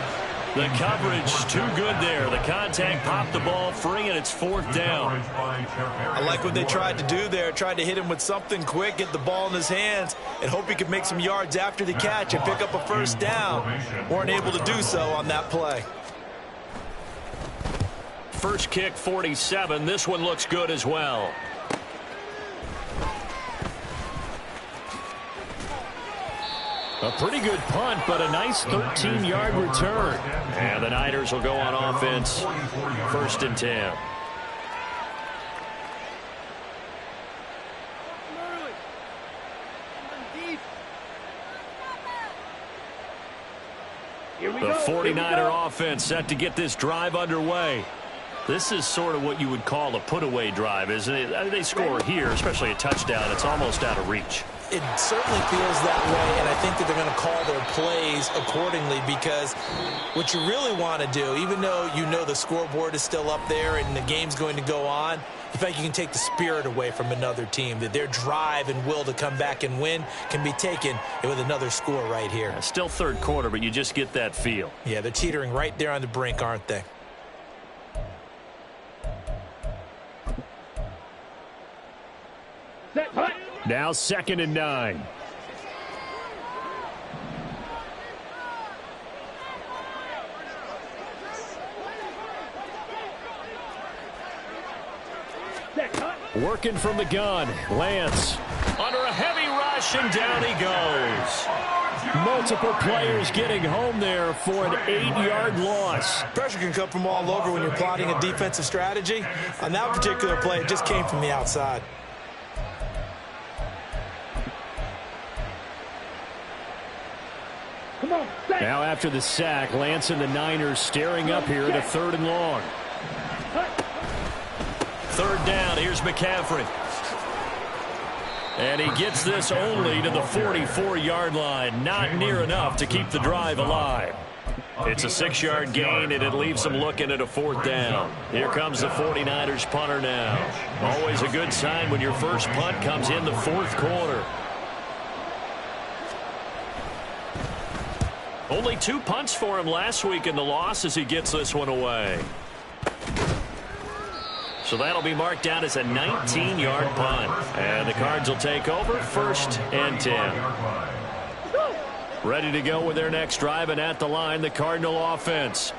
The coverage too good there. The contact popped the ball free, and it's 4th down. I like what they tried to do there. Tried to hit him with something quick, get the ball in his hands, and hope he could make some yards after the catch and pick up a 1st down. Weren't able to do so on that play. First kick, 47. This one looks good as well. A pretty good punt, but a nice 13-yard return. And the Niners will go on offense, 1st and 10. The 49er offense set to get this drive underway. This is sort of what you would call a put-away drive, isn't it? They score here, especially a touchdown. It's almost out of reach. It certainly feels that way, and I think that they're going to call their plays accordingly, because what you really want to do, even though you know the scoreboard is still up there and the game's going to go on, the fact you can take the spirit away from another team, that their drive and will to come back and win can be taken with another score right here. Yeah, still 3rd quarter, but you just get that feel. Yeah, they're teetering right there on the brink, aren't they? Now 2nd and 9. Working from the gun. Lance under a heavy rush, and down he goes. Multiple players getting home there for an 8-yard loss. Pressure can come from all over when you're plotting a defensive strategy. On that particular play, it just came from the outside. Now after the sack, Lance and the Niners staring up here at a 3rd and long. 3rd down, here's McCaffrey. And he gets this only to the 44-yard line. Not near enough to keep the drive alive. It's a 6-yard gain, and it leaves them looking at a 4th down. Here comes the 49ers punter now. Always a good sign when your first punt comes in the 4th quarter. Only 2 punts for him last week in the loss as he gets this one away. So that'll be marked down as a 19-yard punt. And the Cards will take over, 1st and 10. Ready to go with their next drive, and at the line, the Cardinal offense.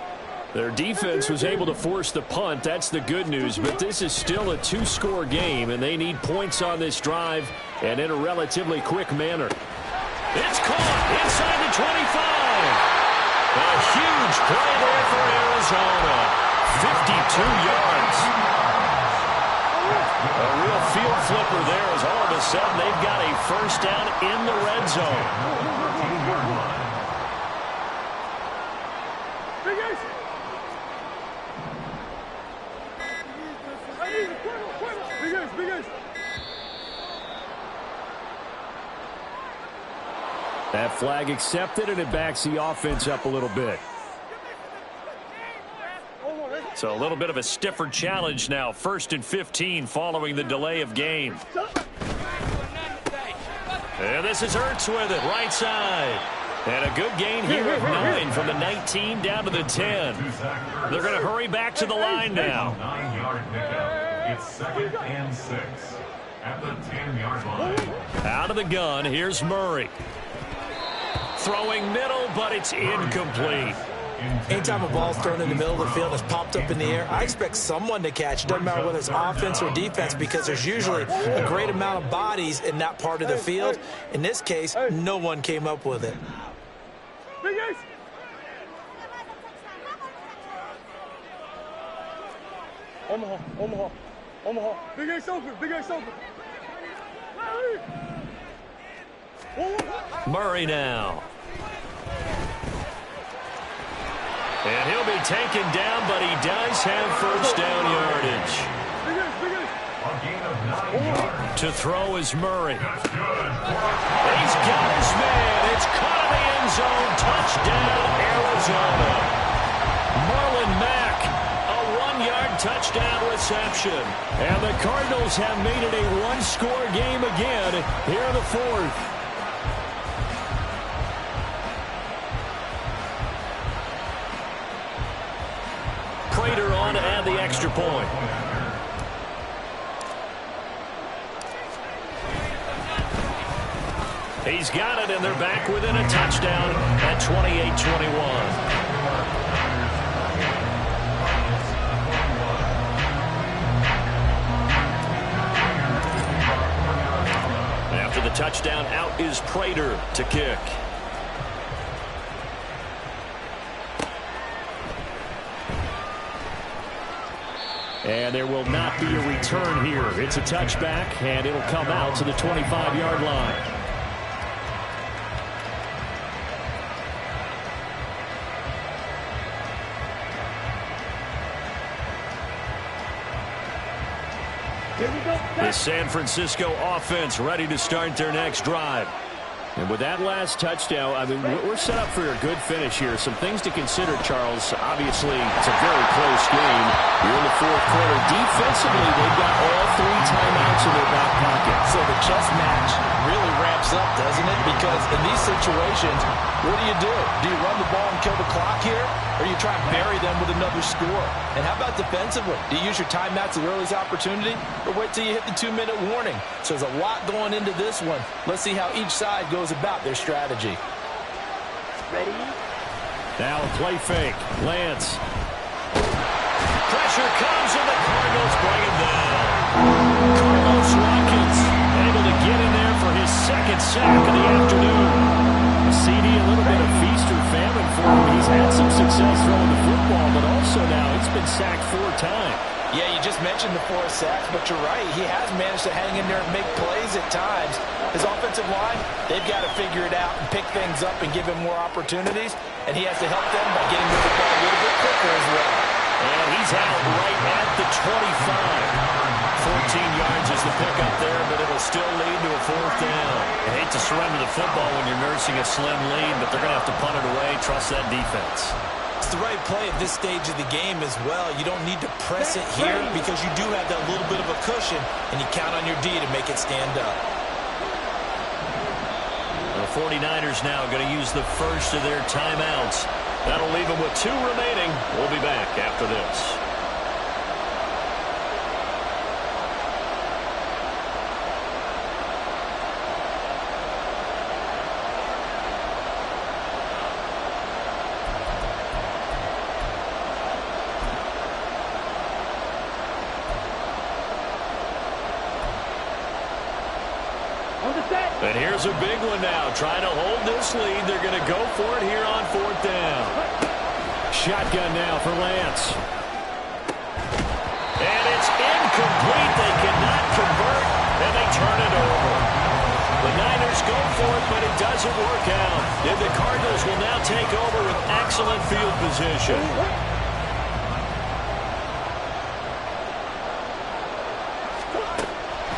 Their defense was able to force the punt. That's the good news, but this is still a 2-score game, and they need points on this drive and in a relatively quick manner. It's caught inside the 25. A huge play there for Arizona. 52 yards. A real field flipper there, as all of a sudden they've got a 1st down in the red zone. That flag accepted, and it backs the offense up a little bit. So a little bit of a stiffer challenge now. 1st and 15 following the delay of game. And this is Ertz with it, right side. And a good gain here of 9 from the 19 down to the 10. They're going to hurry back to the line now. 9-yard pickup. It's 2nd and 6 at the 10-yard line. Out of the gun, here's Murray. Throwing middle, but it's incomplete. Anytime a ball's thrown in the middle of the field and it's popped up in the air, I expect someone to catch. It doesn't matter whether it's offense or defense, because there's usually a great amount of bodies in that part of the field. In this case, no one came up with it. Omaha. Big Ace open. Big Ace open. Murray now. And he'll be taken down, but he does have 1st down yardage. To throw is Murray. He's got his man. It's caught in the end zone. Touchdown, Arizona. Marlon Mack, a 1-yard touchdown reception. And the Cardinals have made it a one-score game again here in the fourth. Prater on to add the extra point. He's got it, and they're back within a touchdown at 28-21. After the touchdown, out is Prater to kick. And there will not be a return here. It's a touchback, and it'll come out to the 25-yard line. The San Francisco offense ready to start their next drive. And with that last touchdown, I mean, we're set up for a good finish here. Some things to consider, Charles. Obviously, it's a very close game. You're in the fourth quarter. Defensively, they've got all 3 timeouts in their back pocket. So the chess match really ramps up, doesn't it? Because in these situations, what do? Do you run the ball and kill the clock here? Or you try and bury them with another score? And how about defensively? Do you use your timeouts at earliest opportunity? Or wait till you hit the 2-minute warning? So there's a lot going into this one. Let's see how each side goes about their strategy. Ready? Now a play fake. Lance. Pressure comes, and the Cardinals bring him down. Carlos Watkins able to get in there for his second sack of the afternoon. CD, a little bit of feast or famine for him. He's had some success throwing the football, but also now he's been sacked 4 times. Yeah, you just mentioned the 4 sacks, but you're right. He has managed to hang in there and make plays at times. His offensive line, they've got to figure it out and pick things up and give him more opportunities, and he has to help them by getting rid of the ball a little bit quicker as well. And he's out right at the 25. 14 yards is the pickup there, but it'll still lead to a 4th down. I hate to surrender the football when you're nursing a slim lead, but they're going to have to punt it away. Trust that defense. It's the right play at this stage of the game as well. You don't need to press it here because you do have that little bit of a cushion, and you count on your D to make it stand up. The 49ers now going to use the first of their timeouts. That'll leave them with 2 remaining. We'll be back after this. And here's a big one now. Trying to hold this lead. They're going to go for it here on 4th down. Shotgun now for Lance. And it's incomplete. They cannot convert, and they turn it over. The Niners go for it, but it doesn't work out. And the Cardinals will now take over with excellent field position.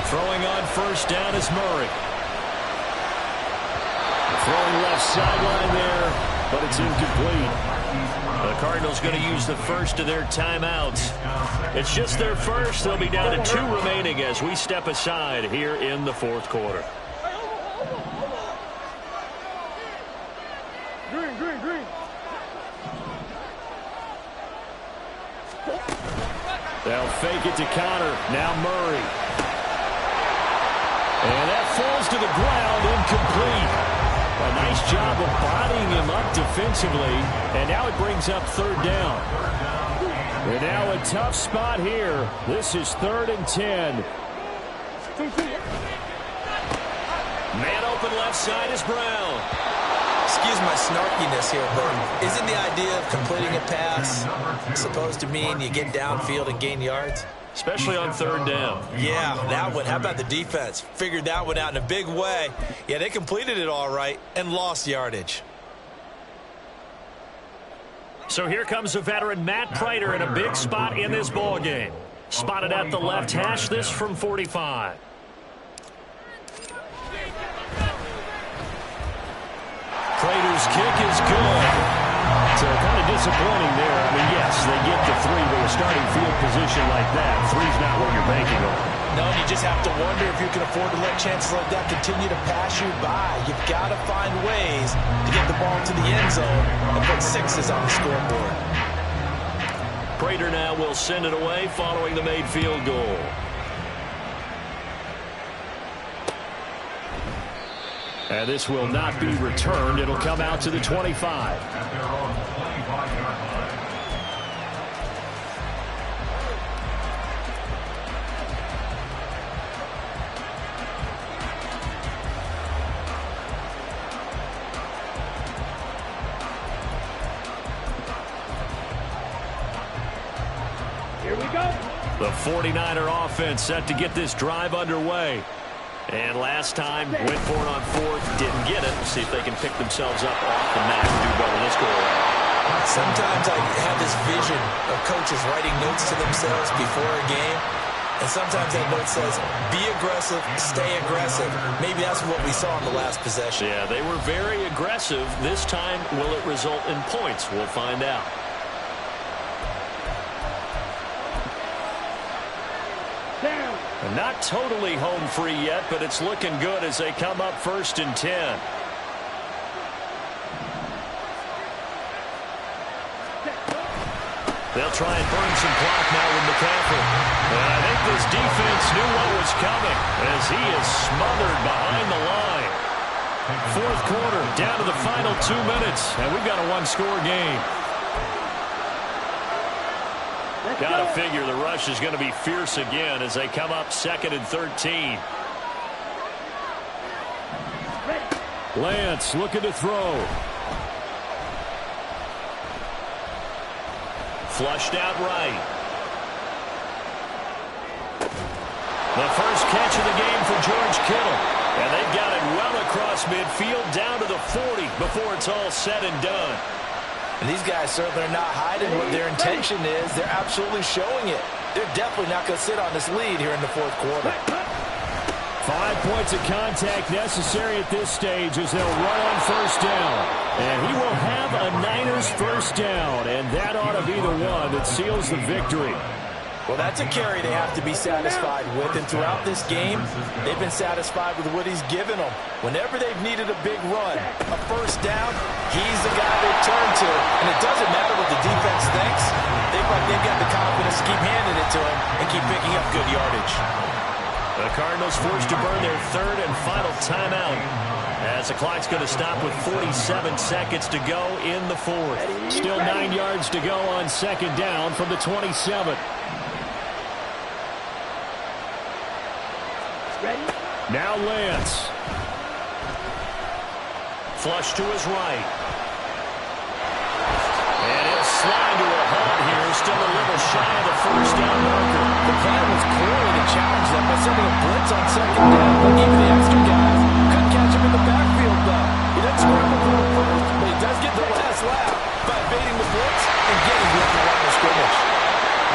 Throwing on 1st down is Murray. Throwing left sideline there, but it's incomplete. The Cardinals going to use the first of their timeouts. It's just their first. They'll be down to 2 remaining as we step aside here in the 4th quarter. Green. They'll fake it to Connor. Now Murray. And that falls to the ground, incomplete. A nice job of bodying him up defensively, and now it brings up 3rd down. And now a tough spot here. This is 3rd and 10. Man open left side is Brown. Excuse my snarkiness here, but isn't the idea of completing a pass supposed to mean you get downfield and gain yards? Especially on 3rd down. Yeah, that one. How about the defense? Figured that one out in a big way. Yeah, they completed it all right and lost yardage. So here comes a veteran, Matt Prater, in a big spot in this ball game. Spotted at the left hash, this from 45. First kick is good. So kind of disappointing there. I mean, yes, they get the 3, but a starting field position like that, 3's not what you're banking on. No, you just have to wonder if you can afford to let chances like that continue to pass you by. You've got to find ways to get the ball to the end zone and put 6s on the scoreboard. Prater now will send it away following the made field goal. And this will not be returned. It'll come out to the 25. At their own 25-yard line. Here we go. The 49er offense set to get this drive underway. And last time, went for it on 4th, didn't get it. See if they can pick themselves up off the mat and do better this go around. Sometimes I have this vision of coaches writing notes to themselves before a game. And sometimes that note says, be aggressive, stay aggressive. Maybe that's what we saw in the last possession. Yeah, they were very aggressive. This time, will it result in points? We'll find out. Down. And not totally home free yet, but it's looking good as they come up 1st and 10. They'll try and burn some clock now with McCaffrey. And I think this defense knew what was coming as he is smothered behind the line. 4th quarter, down to the final 2 minutes, and we've got a 1-score game. Got to figure the rush is going to be fierce again as they come up 2nd and 13. Lance looking to throw. Flushed out right. The first catch of the game for George Kittle. And they've got it well across midfield down to the 40 before it's all said and done. And these guys certainly are not hiding what their intention is. They're absolutely showing it. They're definitely not going to sit on this lead here in the 4th quarter. 5 points of contact necessary at this stage as they'll run on 1st down. And he will have a Niners 1st down, and that ought to be the one that seals the victory. Well, that's a carry they have to be satisfied with, and throughout this game, they've been satisfied with what he's given them. Whenever they've needed a big run, a 1st down, he's the guy they turn to. And it doesn't matter what the defense thinks. They've got the confidence to keep handing it to him and keep picking up good yardage. The Cardinals forced to burn their 3rd and final timeout as the clock's going to stop with 47 seconds to go in the 4th. Still 9 yards to go on 2nd down from the 27. Ready? Now Lance. Flush to his right. And he'll slide to a halt here. Still a little shy of the 1st down marker. The plan was clearly to challenge them by sending a blitz on 2nd down, but even the extra guys couldn't catch him in the backfield, though. He doesn't scramble for it first, but he does get the last lap by evading the blitz and getting beyond the line of scrimmage.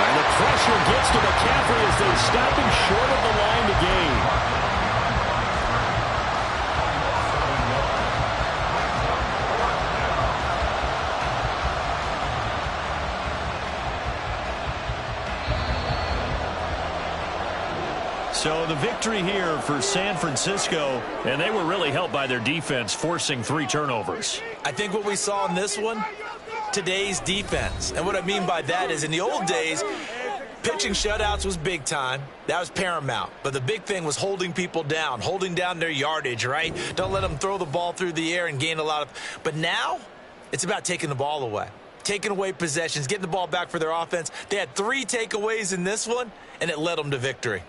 And the pressure gets to McCaffrey as they stop him short of the line to gain. So the victory here for San Francisco, and they were really helped by their defense forcing 3 turnovers. I think what we saw in this one, today's defense. And what I mean by that is in the old days, pitching shutouts was big time. That was paramount. But the big thing was holding people down, holding down their yardage, right? Don't let them throw the ball through the air and gain a lot of... But now, it's about taking the ball away. Taking away possessions, getting the ball back for their offense. They had 3 takeaways in this one, and it led them to victory.